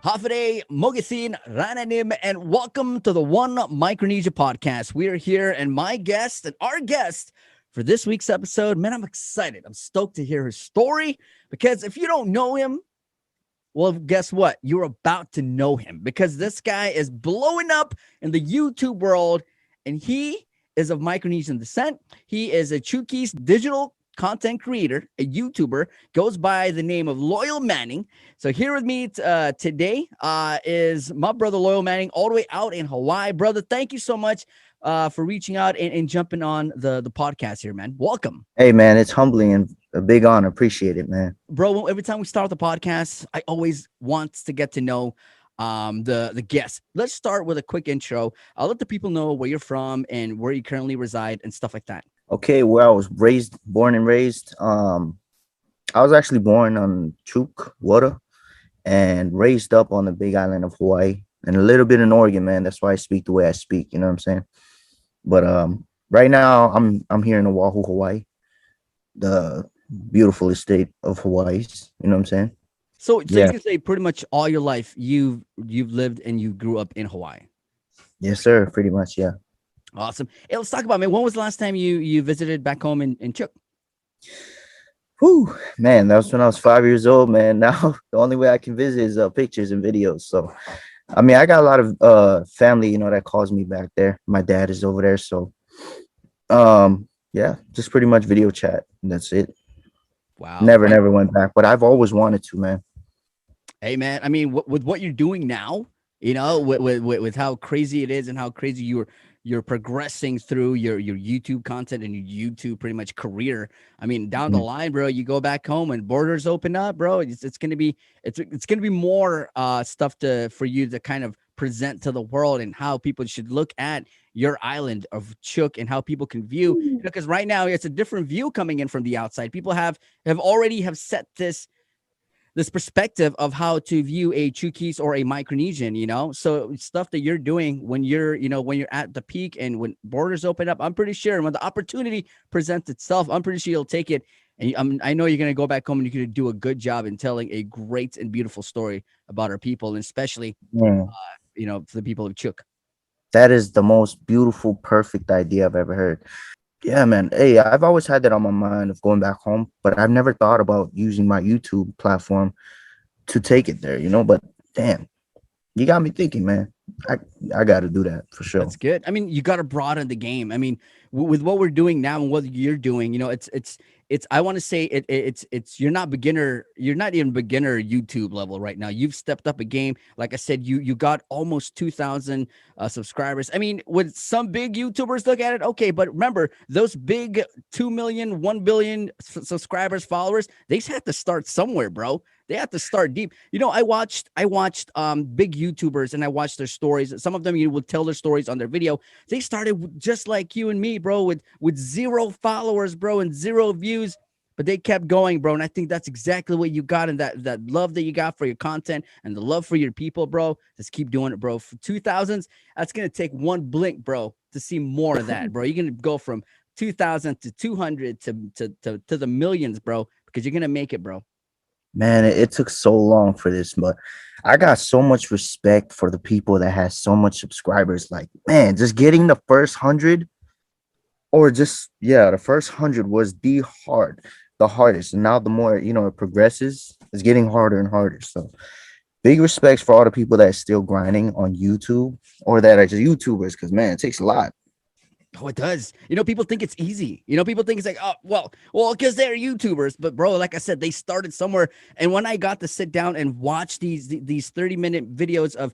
Hafide, Mogisin, Rananim, and welcome to the One Micronesia Podcast. We are here, and our guest for this week's episode, man, I'm excited. I'm stoked to hear his story because if you don't know him, well, guess what? You're about to know him because this guy is blowing up in the YouTube world, and he is of Micronesian descent. He is a Chuukese digital content creator, a YouTuber, goes by the name of Loyal Manny. So here with me today is my brother Loyal Manny, all the way out in Hawaii. Brother, thank you so much for reaching out and jumping on the podcast here, man. Welcome. Hey, man, it's humbling and a big honor. Appreciate it, man. Bro, every time we start the podcast, I always want to get to know the guests. Let's start with a quick intro. I'll let the people know where you're from and where you currently reside and stuff like that. Okay, where I was born and raised. I was actually born on Chuukese and raised up on the big island of Hawaii and a little bit in Oregon, man. That's why I speak the way I speak, you know what I'm saying? But right now I'm here in Oahu, Hawaii, the beautiful estate of Hawaii, you know what I'm saying? So you can say pretty much all your life you've lived and you grew up in Hawaii. Yes, sir, pretty much, yeah. Awesome. Hey, let's talk about, man, when was the last time you visited back home in Chuuk? Whew, man, that was when I was 5 years old, man. Now the only way I can visit is pictures and videos. So, I mean, I got a lot of family, that calls me back there. My dad is over there. So, yeah, just pretty much video chat. And that's it. Wow. Never went back, but I've always wanted to, man. Hey, man, I mean, with what you're doing now, with how crazy it is and how crazy you're progressing through your YouTube content and your YouTube pretty much career. I mean, down the line, bro, you go back home and borders open up, bro. It's gonna be more stuff for you to kind of present to the world and how people should look at your island of Chuuk and how people can view. Because right now it's a different view coming in from the outside. People have already set this perspective of how to view a Chuukese or a Micronesian, so stuff that you're doing when you're at the peak and when borders open up, I'm pretty sure when the opportunity presents itself, I'm pretty sure you'll take it. And I know you're going to go back home and you're going to do a good job in telling a great and beautiful story about our people, and especially, for the people of Chuuk. That is the most beautiful, perfect idea I've ever heard. Yeah, man. Hey, I've always had that on my mind of going back home, but I've never thought about using my YouTube platform to take it there, But damn, you got me thinking, man. I got to do that for sure. That's good. I mean, you got to broaden the game. I mean, with what we're doing now and what you're doing, it's I want to say it's you're not even beginner YouTube level right now. You've stepped up a game. Like I said, you got almost 2,000 subscribers. I mean, would some big YouTubers look at it? Okay, but remember, those big 2 million, 1 billion subscribers, followers, they had to start somewhere, bro. They have to start deep. I watched big YouTubers and I watched their stories. Some of them would tell their stories on their video. They started just like you and me, bro, with 0 followers, bro, and 0 views, but they kept going, bro. And I think that's exactly what you got, and that love that you got for your content and the love for your people, bro. Just keep doing it, bro. For 2000s, that's gonna take one blink, bro, to see more of that, bro. You're gonna go from 2,000 to 200 to the millions, bro, because you're gonna make it, bro. Man, it took so long for this, but I got so much respect for the people that has so much subscribers. Like, man, just getting the first 100 or the first 100 was the hardest. And now the more, it progresses, it's getting harder and harder. So big respects for all the people that are still grinding on YouTube or that are just YouTubers. Cause man, it takes a lot. Oh, it does. People think it's easy. People think it's like, oh, well, because they're YouTubers. But bro, like I said, they started somewhere. And when I got to sit down and watch these 30-minute videos of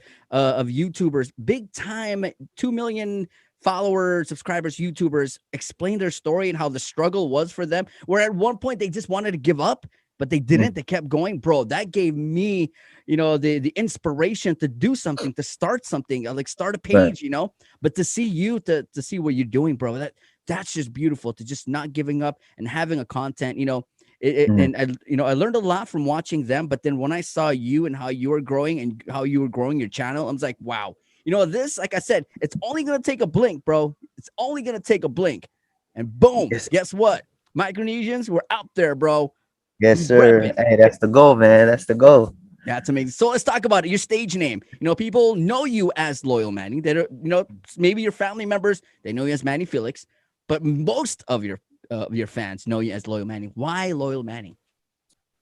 YouTubers, big time, 2 million followers, subscribers, YouTubers explain their story and how the struggle was for them, where at one point they just wanted to give up, but they didn't. They kept going, bro. That gave me, the inspiration to do something, to start something, like start a page, Right. But to see you, to see what you're doing, bro, that's just beautiful. To just not giving up and having a content, and I learned a lot from watching them. But then when I saw you and how you were growing and how you were growing your channel, I was like, wow, this, like I said, it's only gonna take a blink, bro. It's only gonna take a blink, and boom, Yes, guess what? Micronesians, we're out there, bro. yes, We sir. repping. Hey, that's the goal, man. That's the goal. That's amazing. So let's talk about it. Your stage name. People know you as Loyal Manny. They don't, maybe your family members, they know you as Manny Felix, but most of your fans know you as Loyal Manny. Why Loyal Manny?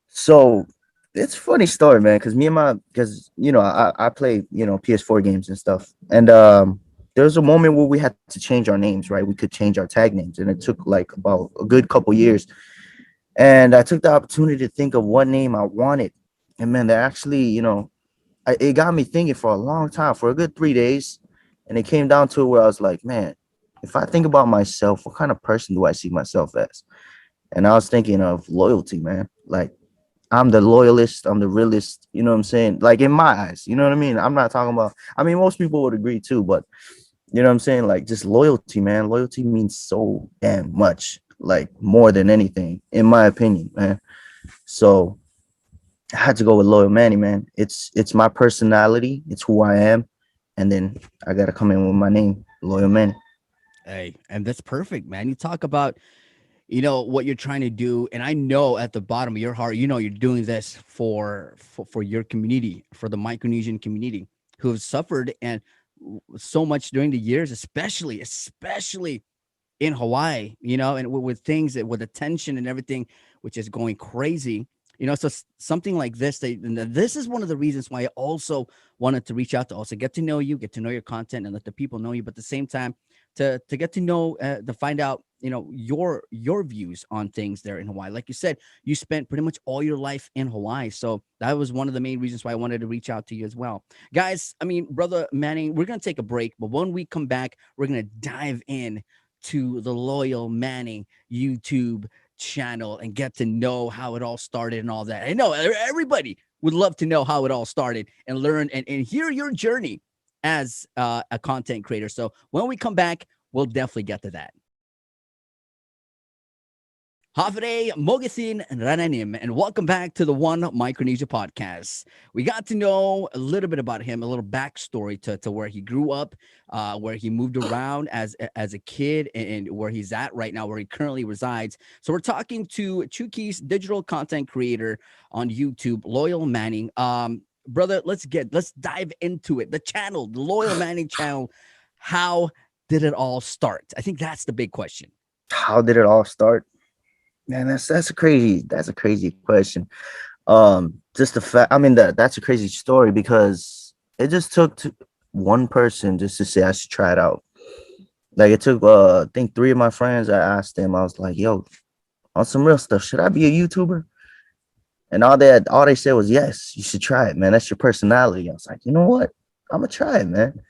So it's a funny story, man, because because I play PS4 games and stuff, and there was a moment where we had to change our names, right? We could change our tag names, and it took like about a good couple years. And I took the opportunity to think of what name I wanted, and man, that actually, it got me thinking for a long time, for a good 3 days, and it came down to where I was like, man, if I think about myself, what kind of person do I see myself as? And I was thinking of loyalty, man. Like I'm the loyalist, I'm the realist, you know what I'm saying? Like in my eyes, you know what I mean? I'm not talking about, I mean, most people would agree too, but you know what I'm saying? Like just loyalty, man. Loyalty means so damn much, like more than anything, in my opinion, man. So I had to go with Loyal Manny, man. It's my personality, it's who I am, and then I gotta come in with my name, Loyal Manny. Hey, and that's perfect, man. You talk about what you're trying to do, and I know at the bottom of your heart, you're doing this for your community, for the Micronesian community who have suffered and so much during the years, especially in Hawaii, and with things with attention and everything, which is going crazy. So something like this, and this is one of the reasons why I also wanted to reach out to also get to know you, get to know your content, and let the people know you. But at the same time, to get to know, to find out, your views on things there in Hawaii. Like you said, you spent pretty much all your life in Hawaii, so that was one of the main reasons why I wanted to reach out to you as well, guys. I mean, brother Manning, we're gonna take a break, but when we come back, we're gonna dive in to the Loyal Manning YouTube channel and get to know how it all started and all that. I know everybody would love to know how it all started and learn and hear your journey as a content creator. So when we come back, we'll definitely get to that. Hafre Mogathin Rananim, and welcome back to the One Micronesia Podcast. We got to know a little bit about him, a little backstory to where he grew up, where he moved around as a kid, and where he's at right now, where he currently resides. So we're talking to Chuukese digital content creator on YouTube, Loyal Manning. Brother, let's dive into it. The channel, the Loyal Manning channel. How did it all start? I think that's the big question. How did it all start? Man, that's a crazy question. Just the fact, I mean, that's a crazy story because it just took one person just to say I should try it out. Like it took I think three of my friends. I asked them, I was like, yo, on some real stuff, should I be a YouTuber? And all they said was, yes, you should try it, man. That's your personality. I was like, you know what? I'm gonna try it, man.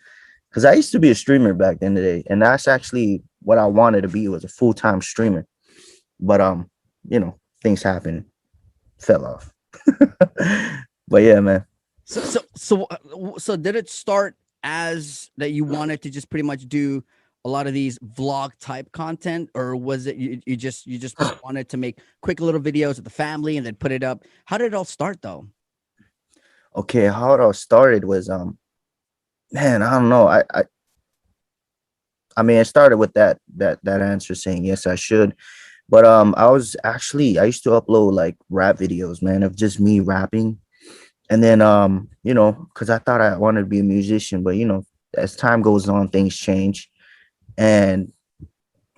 Because I used to be a streamer back in the day, and that's actually what I wanted to be, was a full-time streamer. But things happened, fell off. But yeah, man. So did it start as that you wanted to just pretty much do a lot of these vlog type content, or was it you just wanted to make quick little videos with the family and then put it up? How did it all start though? Okay, how it all started was man, I don't know. I mean, it started with that answer saying yes, I should. But I used to upload like rap videos, man, of just me rapping. And then because I thought I wanted to be a musician, but as time goes on, things change. And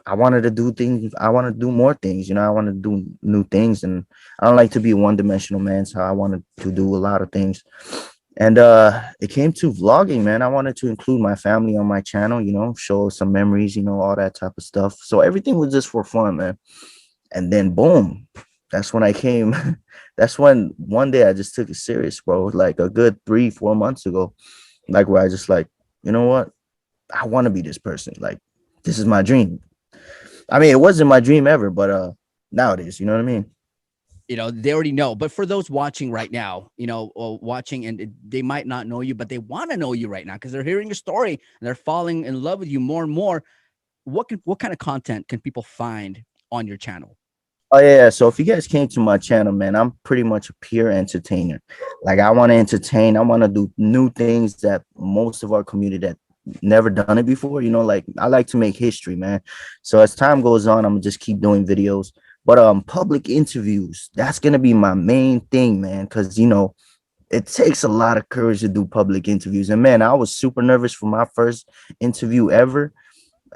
I wanted to do things, I want to do more things, I want to do new things. And I don't like to be a one-dimensional man, so I wanted to do a lot of things. And it came to vlogging, man. I wanted to include my family on my channel, show some memories, all that type of stuff. So everything was just for fun, man. And then boom, that's when I came. That's when one day I just took it serious, bro. Like a good 3-4 months ago, like where I just like, you know what? I want to be this person. Like, this is my dream. I mean, it wasn't my dream ever, but now it is. You know what I mean? They already know, but for those watching right now, watching, and they might not know you, but they want to know you right now because they're hearing your story and they're falling in love with you more and more. What kind of content can people find on your channel? Oh yeah. So if you guys came to my channel, man, I'm pretty much a pure entertainer. Like I want to entertain. I want to do new things that most of our community that never done it before. Like I like to make history, man. So as time goes on, I'm gonna just keep doing videos. But public interviews, that's gonna be my main thing, man. Cause it takes a lot of courage to do public interviews. And man, I was super nervous for my first interview ever.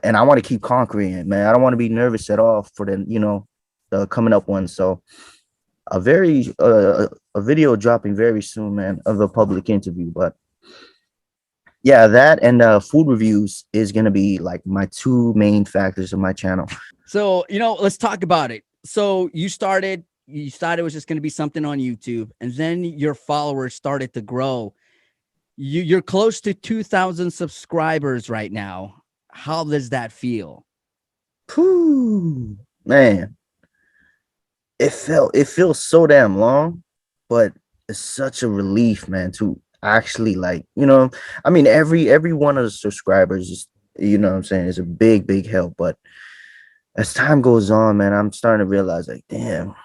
And I want to keep conquering it, man. I don't want to be nervous at all for the coming up one. So a video dropping very soon, man, of a public interview. But yeah, that and food reviews is gonna be like my two main factors of my channel. So, let's talk about it. So you thought it was just going to be something on YouTube, and then your followers started to grow. You're close to 2,000 subscribers right now. How does that feel? Whew, man, it feels so damn long, but it's such a relief, man, to actually I mean, every one of the subscribers is, what I'm saying, is a big help. But as time goes on, man, I'm starting to realize, like, damn,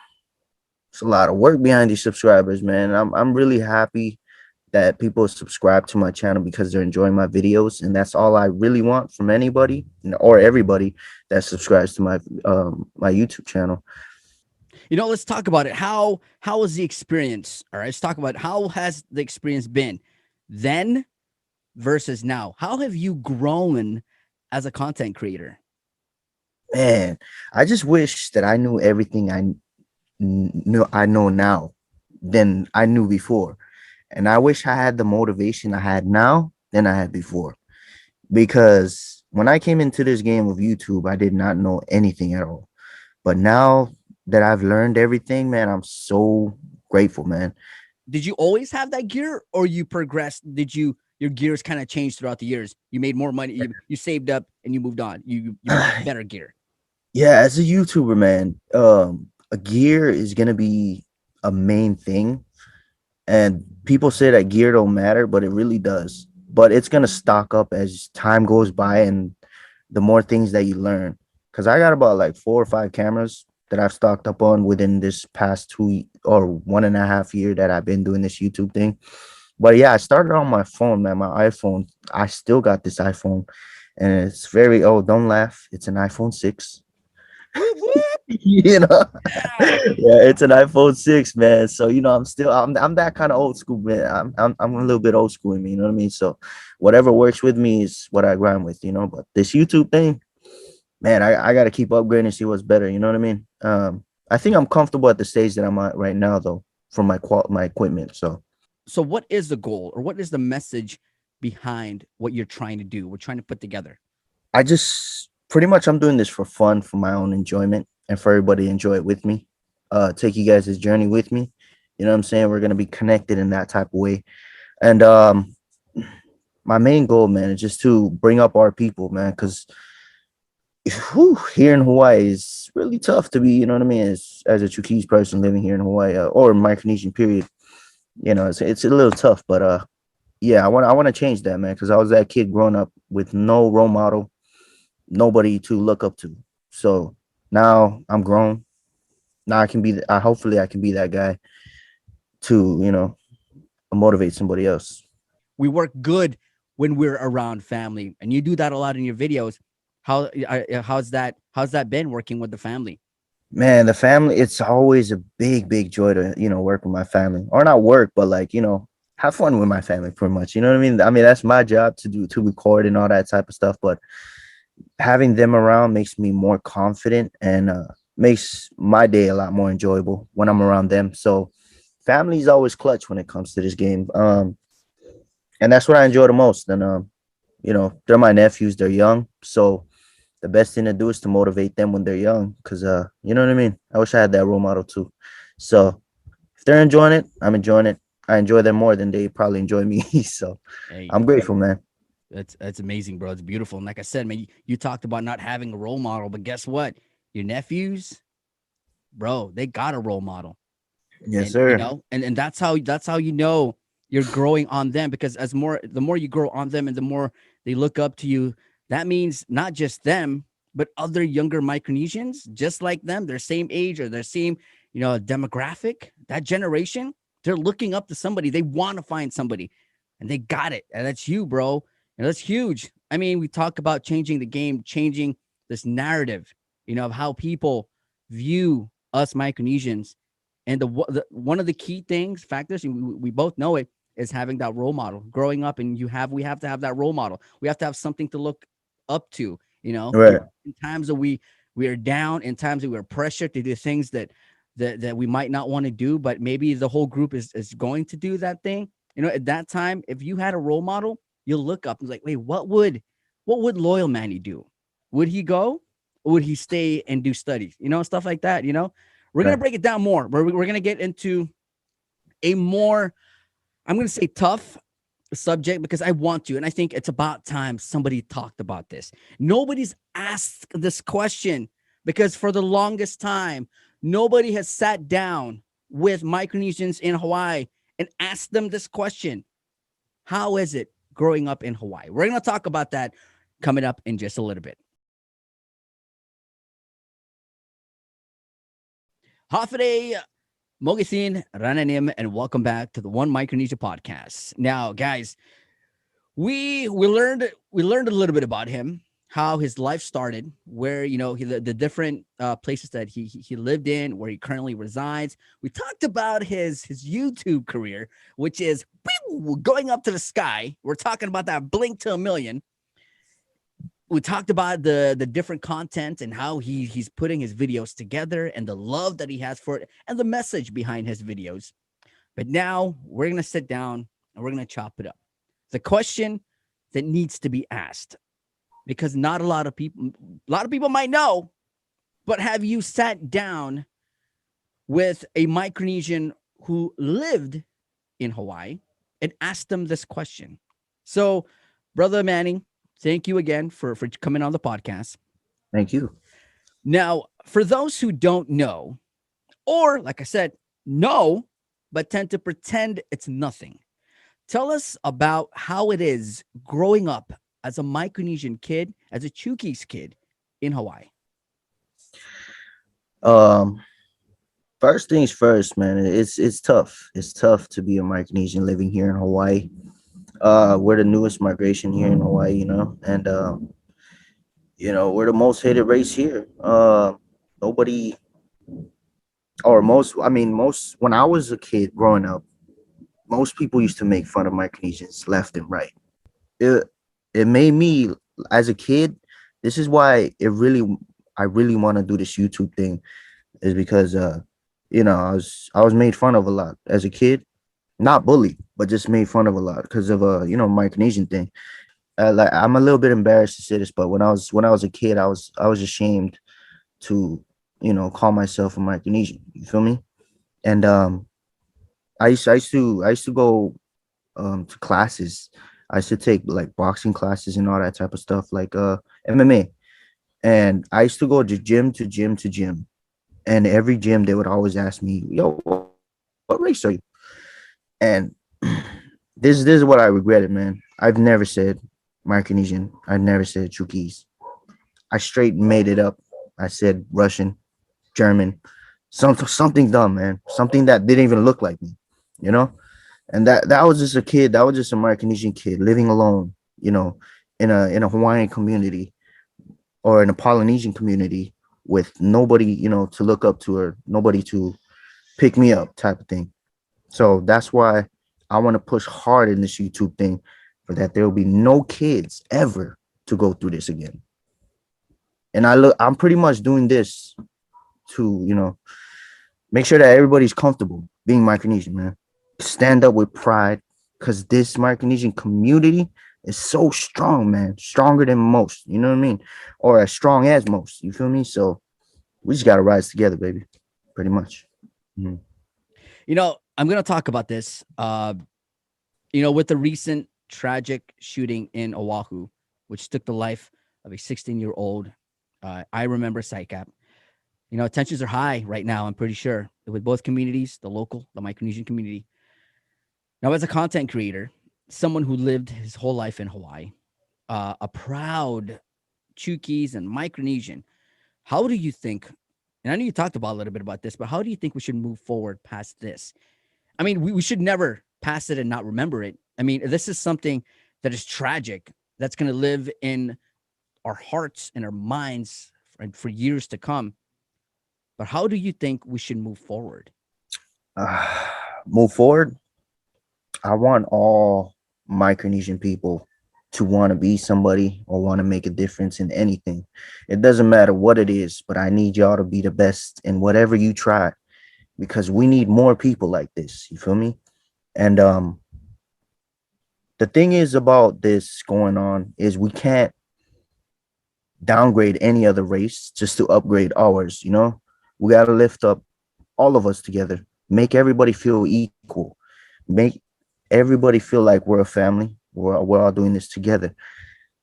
it's a lot of work behind these subscribers, man. I'm really happy that people subscribe to my channel because they're enjoying my videos, and that's all I really want from anybody, or everybody that subscribes to my YouTube channel. Let's talk about it. How was the experience? All right, let's talk about how has the experience been then versus now. How have you grown as a content creator? Man, I just wish that I knew everything I know now than I knew before. And I wish I had the motivation I had now than I had before. Because when I came into this game of YouTube, I did not know anything at all. But now that I've learned everything, man, I'm so grateful, man. Did you always have that gear, or you progressed? Your gears kind of changed throughout the years? You made more money, you saved up, and you moved on. You bought better gear. Yeah, as a YouTuber, man, a gear is gonna be a main thing. And people say that gear don't matter, but it really does. But it's gonna stock up as time goes by and the more things that you learn. Because I got about like 4 or 5 cameras that I've stocked up on within this past 1.5 year that I've been doing this YouTube thing. But yeah, I started on my phone, man, my iPhone. I still got this iPhone, and it's very old. Don't laugh. It's an iPhone 6. Whoop, whoop. you know Yeah. yeah, it's an iPhone 6, man. So I'm that kind of old school, man. I'm a little bit old school in me, you know what I mean? So whatever works with me is what I grind with, but this YouTube thing, man, I got to keep upgrading and see what's better, you know what I mean? I think I'm comfortable at the stage that I'm at right now, though, for my equipment. So what is the goal, or what is the message behind what you're trying to do? We're trying to put together. I just pretty much I'm doing this for fun, for my own enjoyment, and for everybody to enjoy it with me. Take you guys' journey with me. You know what I'm saying? We're gonna be connected in that type of way. And my main goal, man, is just to bring up our people, man, because here in Hawaii is really tough to be, you know what I mean, as a Chuukese person living here in Hawaii, or Micronesian period. It's a little tough, but yeah, I want to change that, man, because I was that kid growing up with no role model, nobody to look up to. So now I'm grown. Now I can be. Hopefully, I can be that guy to motivate somebody else. We work good when we're around family, and you do that a lot in your videos. How's that been working with the family? Man, the family. It's always a big joy to work with my family, or not work, but like have fun with my family, pretty much. You know what I mean? I mean that's my job to record and all that type of stuff, but having them around makes me more confident and makes my day a lot more enjoyable when I'm around them. So family is always clutch when it comes to this game. And that's what I enjoy the most. And they're my nephews, they're young. So the best thing to do is to motivate them when they're young. Cause you know what I mean? I wish I had that role model too. So if they're enjoying it, I'm enjoying it. I enjoy them more than they probably enjoy me. So Hey, I'm grateful, man. that's amazing, bro. It's beautiful. And like I said, man, you talked about not having a role model, but guess what? Your nephews, bro, they got a role model. Yes, And sir. and that's how you're growing on them, because the more you grow on them and the more they look up to you, that means not just them, but other younger Micronesians just like them, their same age or their same demographic, that generation, they're looking up to somebody. They want to find somebody, and they got it, and that's you, bro. And that's huge. I mean, we talk about changing the game, changing this narrative, of how people view us Micronesians. And one of the key factors, and we both know it, is having that role model growing up. And we have to have that role model. We have to have something to look up to, Right. in times that we are down, in times that we're pressured to do things that we might not want to do, but maybe the whole group is going to do that thing. At that time, if you had a role model, you'll look up and like, wait, what would Loyal Manny do? Would he go? Or would he stay and do studies? Stuff like that. We're gonna Right. break it down more. We're gonna get into a more, I'm gonna say, tough subject, because I want to, and I think it's about time somebody talked about this. Nobody's asked this question, because for the longest time, nobody has sat down with Micronesians in Hawaii and asked them this question: how is it growing up in Hawaii? We're going to talk about that coming up in just a little bit. Hafide Mogisin Rananim, and welcome back to the One Micronesia Podcast. Now, guys, we learned a little bit about him, how his life started, where the different places that he lived in, where he currently resides. We talked about his YouTube career, which is going up to the sky. We're talking about that blink to a million. We talked about the different content and how he's putting his videos together, and the love that he has for it, and the message behind his videos. But now we're gonna sit down and we're gonna chop it up. The question that needs to be asked, because not a lot of people might know, but have you sat down with a Micronesian who lived in Hawaii and asked them this question? So, Brother Manny, thank you again for coming on the podcast. Thank you. Now, for those who don't know, or like I said, know, but tend to pretend it's nothing, tell us about how it is growing up as a Micronesian kid, as a Chuukese kid in Hawaii. Um, First things first, man. It's tough. It's tough to be a Micronesian living here in Hawaii. We're the newest migration here in Hawaii, and we're the most hated race here. Nobody, or most, I mean, most, when I was a kid growing up, most people used to make fun of Micronesians left and right. It it made me, as a kid, this is why I really want to do this YouTube thing, is because I was made fun of a lot as a kid, not bullied, but just made fun of a lot because of Micronesian thing. Like, I'm a little bit embarrassed to say this, but when I was a kid, I was ashamed to call myself a Micronesian. You feel me? And I used to go to classes. I used to take like boxing classes and all that type of stuff, like MMA. And I used to go to gym to gym to gym. And every gym they would always ask me, "Yo, what race are you?" And this is what I regretted, man. I've never said Micronesian. I never said Chuukese. I straight made it up. I said Russian, German, something dumb, man. Something that didn't even look like me, you know. And that was just a kid. That was just a Micronesian kid living alone, in a Hawaiian community or in a Polynesian community with nobody, to look up to, or nobody to pick me up, type of thing. So that's why I want to push hard in this YouTube thing, for that there will be no kids ever to go through this again. And I'm pretty much doing this to, make sure that everybody's comfortable being Micronesian, man. Stand up with pride, because this Micronesian community is so strong, man. Stronger than most, you know what I mean? Or as strong as most, you feel me? So we just got to rise together, baby. Pretty much. Mhm. I'm going to talk about this, with the recent tragic shooting in Oahu, which took the life of a 16-year-old. I remember SICAP. Tensions are high right now, I'm pretty sure, with both communities, the local, the Micronesian community. Now, as a content creator, someone who lived his whole life in Hawaii, a proud Chuukese and Micronesian, how do you think, and I know you talked about a little bit about this, but how do you think we should move forward past this? I mean, we should never pass it and not remember it. I mean, this is something that is tragic, that's going to live in our hearts and our minds for years to come. But how do you think we should move forward? Uh, Move forward. I want all Micronesian people to want to be somebody or want to make a difference in anything. It doesn't matter what it is, but I need y'all to be the best in whatever you try because we need more people like this. You feel me? And the thing is about this going on is we can't downgrade any other race just to upgrade ours, you know? We got to lift up all of us together, make everybody feel equal, make everybody feel like we're a family. We're all doing this together.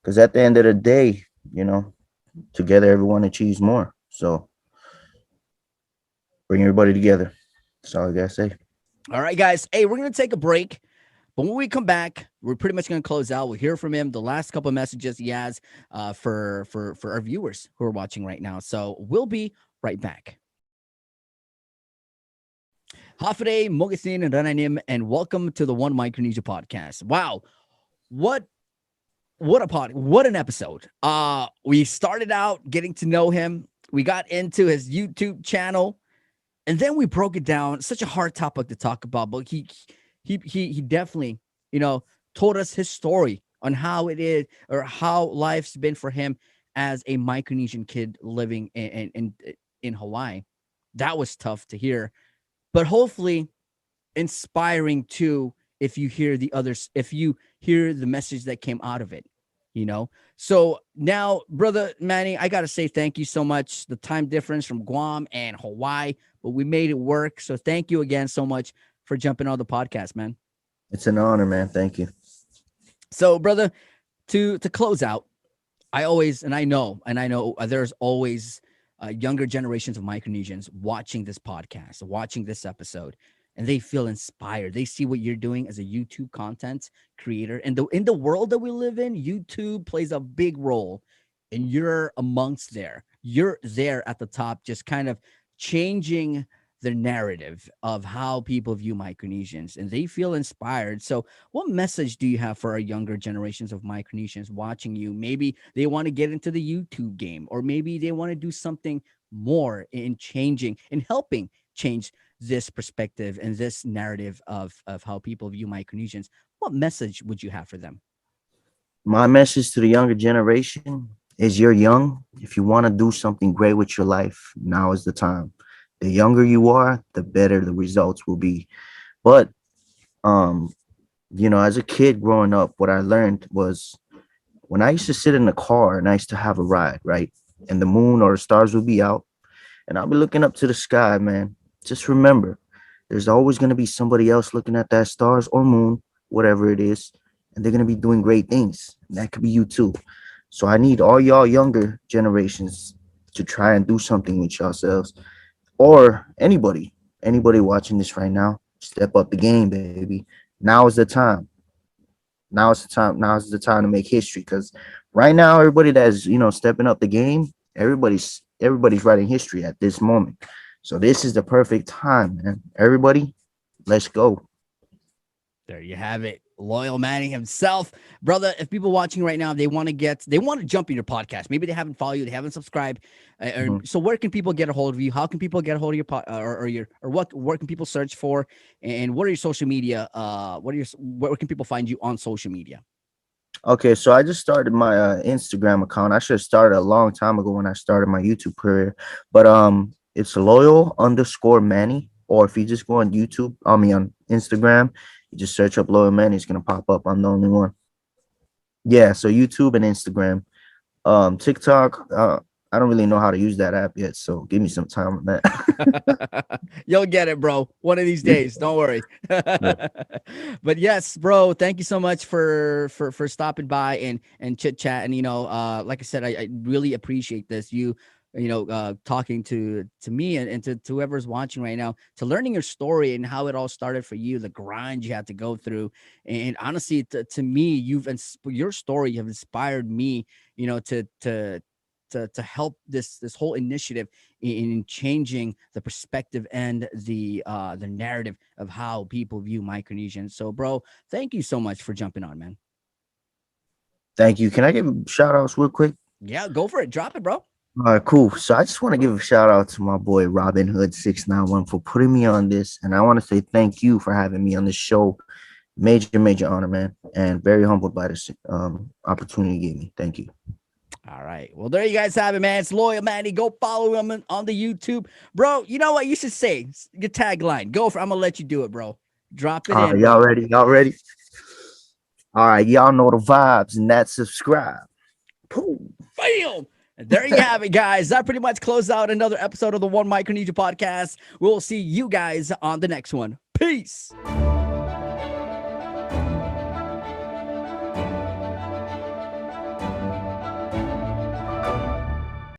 Because at the end of the day, you know, together everyone achieves more. So bring everybody together. That's all I gotta say. All right, guys. Hey, we're gonna take a break. But when we come back, we're pretty much going to close out. We'll hear from him the last couple of messages he has for our viewers who are watching right now. So we'll be right back. Hafide, Mogasin, and Rananim, and welcome to the One Micronesia Podcast. Wow, what what an episode. We started out getting to know him. We got into his YouTube channel, and then we broke it down. Such a hard topic to talk about, but he definitely, told us his story on how it is or how life's been for him as a Micronesian kid living in Hawaii. That was tough to hear, but hopefully inspiring too if you hear the others, if you hear the message that came out of it. So now, brother Manny, I gotta say thank you so much. The time difference from Guam and Hawaii, but we made it work. So thank you again so much for jumping on the podcast, man. It's an honor, man. Thank you. So, brother, to close out, I know there's always younger generations of Micronesians watching this podcast, watching this episode, and they feel inspired. They see what you're doing as a YouTube content creator, and in the world that we live in, YouTube plays a big role, and you're amongst there. You're there at the top, just kind of changing the narrative of how people view Micronesians, and they feel inspired. So what message do you have for our younger generations of Micronesians watching you? Maybe they want to get into the YouTube game, or maybe they want to do something more in changing and helping change this perspective and this narrative of how people view Micronesians. What message would you have for them? My message to the younger generation is you're young. If you want to do something great with your life, now is the time. The younger you are, the better the results will be. But um, as a kid growing up, what I learned was when I used to sit in the car and I used to have a ride, right? And the moon or the stars would be out, and I'll be looking up to the sky, man. Just remember, there's always going to be somebody else looking at that stars or moon, whatever it is, and they're going to be doing great things. And that could be you too. So I need all y'all younger generations to try and do something with yourselves, or anybody watching this right now. Step up the game, baby. Now is the time. Now is the time. Now is the time to make history. Because right now, everybody that's stepping up the game, everybody's writing history at this moment. So this is the perfect time, man. Everybody, let's go. There you have it. Loyal Manny himself. Brother, if people watching right now, they want to jump in your podcast. Maybe they haven't followed you, they haven't subscribed. Mhm. So where can people get a hold of you? How can people get a hold of your where can people search for? And what are your social media? Where can people find you on social media? Okay, so I just started my Instagram account. I should have started a long time ago when I started my YouTube career. But it's loyal_Manny. Or if you just go on YouTube, on Instagram, you just search up Loyal Manny, it's gonna pop up. I'm the only one. Yeah, so YouTube and Instagram. TikTok, I don't really know how to use that app yet, so give me some time on that. You'll get it, bro. One of these days. Don't worry. Yeah. But yes, bro, thank you so much for stopping by and chit chat. And like I said, I really appreciate this. Talking to me and to whoever's watching right now, to learning your story and how it all started for you, the grind you had to go through. And honestly, to me, your story have inspired me, to help this whole initiative in changing the perspective and the narrative of how people view Micronesians. So, bro, thank you so much for jumping on, man. Thank you. Can I give shout outs real quick? Yeah, go for it. Drop it, bro. All right, cool. So I just want to give a shout out to my boy Robin Hood 691 for putting me on this, and I want to say thank you for having me on this show. Major honor, man, and very humbled by this opportunity you gave me. Thank you. All right. Well, there you guys have it, man. It's Loyal Manny. Go follow him on the YouTube. Bro, you know what you should say? Your tagline. Go for I'm gonna let you do it, bro. Drop it All in, right, y'all bro. ready? Y'all ready? All right, y'all know the vibes, and that's subscribe. Pooh. Bam! And there you have it, guys. That pretty much closes out another episode of the One Micronesia Podcast. We'll see you guys on the next one. Peace.